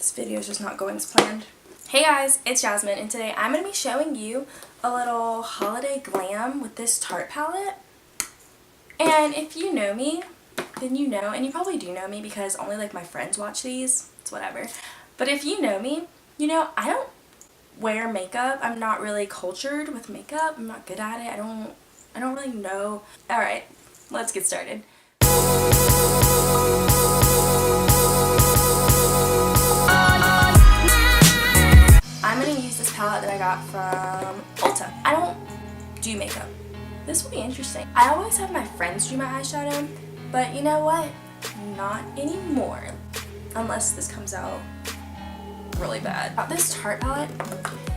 This video is just not going as planned. Hey guys, it's Jasmine, and today I'm going to be showing you a little holiday glam with this Tarte palette. And if you know me, then you know, and you probably do know me because only like my friends watch these. It's whatever. But if you know me, you know I don't wear makeup. I'm not really cultured with makeup. I'm not good at it. I don't really know. Alright, let's get started. I'm going to use this palette that I got from Ulta. I don't do makeup. This will be interesting. I always have my friends do my eyeshadow, but you know what? Not anymore. Unless this comes out really bad. Got this Tarte palette.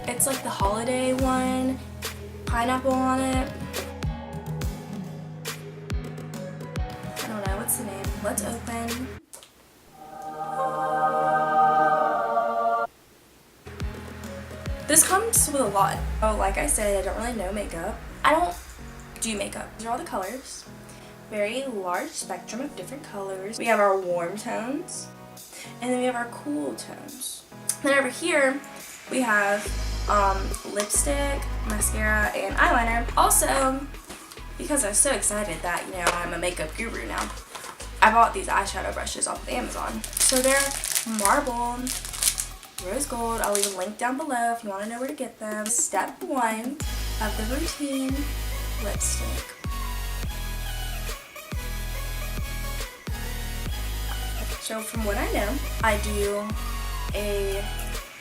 It's like the holiday one. Pineapple on it. I don't know. What's the name? Let's open. This comes with a lot. Oh, like I said, I don't really know makeup. I don't do makeup. These are all the colors. Very large spectrum of different colors. We have our warm tones, and then we have our cool tones. Then over here, we have lipstick, mascara, and eyeliner. Also, because I'm so excited that, you know, I'm a makeup guru now, I bought these eyeshadow brushes off of Amazon. So they're marble, rose gold. I'll leave a link down below if you want to know where to get them. Step 1 of the routine, lipstick. So from what I know, I do a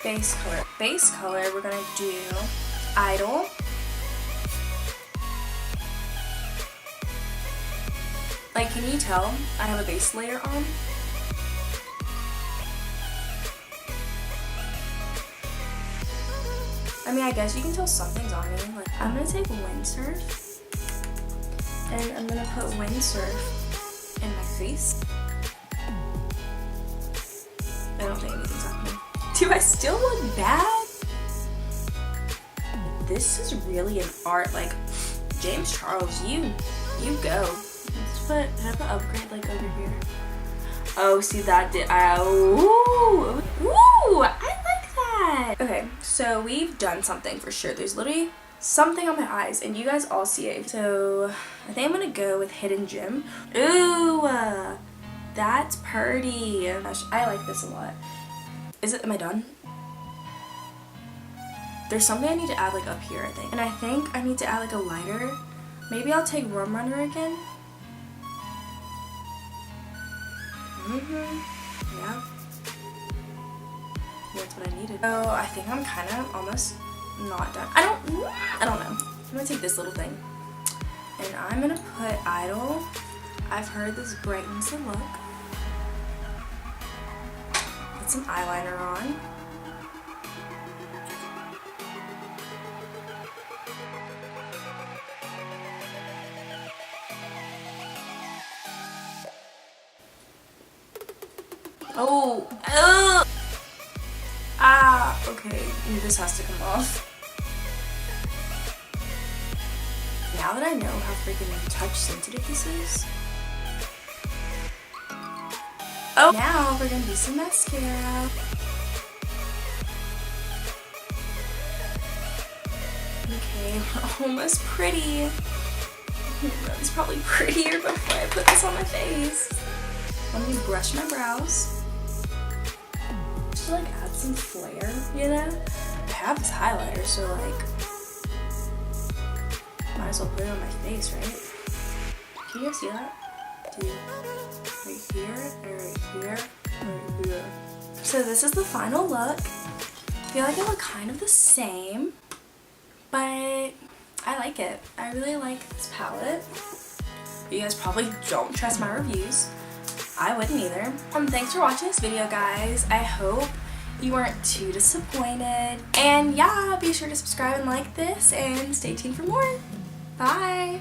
base color. Base color, we're going to do Idol. Like, can you tell I have a base layer on? I mean, I guess you can tell something's on me. Like, I'm going to take Windsurf, and I'm going to put Windsurf in my face. I don't think anything's happening. Do I still look bad? This is really an art. Like, James Charles, you go. Let's put upgrade like over here. Oh, see that did, ooh, I like that. Okay, so we've done something for sure. There's literally something on my eyes, and you guys all see it. So I think I'm gonna go with Hidden Gem. Ooh, that's pretty. I like this a lot. Am I done? There's something I need to add like up here, I think. And I think I need to add like a lighter. Maybe I'll take Rum Runner again. Yeah. That's what I needed. Oh, I think I'm kind of almost not done. I don't know. I'm gonna take this little thing, and I'm gonna put Idol. I've heard this brightens the look. Put some eyeliner on. Oh, okay, this has to come off. Now that I know how freaking touch sensitive this is. Oh, now we're gonna do some mascara. Okay, we're almost pretty. It's probably prettier before I put this on my face. Let me brush my brows. Just to like add some flair, you know? I have this highlighter, so like, might as well put it on my face, right? Can you guys see that? Dude, right here, and right here, right here. So this is the final look. I feel like I look kind of the same, but I like it. I really like this palette. You guys probably don't trust my reviews. I wouldn't either. Thanks for watching this video, guys. I hope you weren't too disappointed. And yeah, be sure to subscribe and like this, and stay tuned for more. Bye!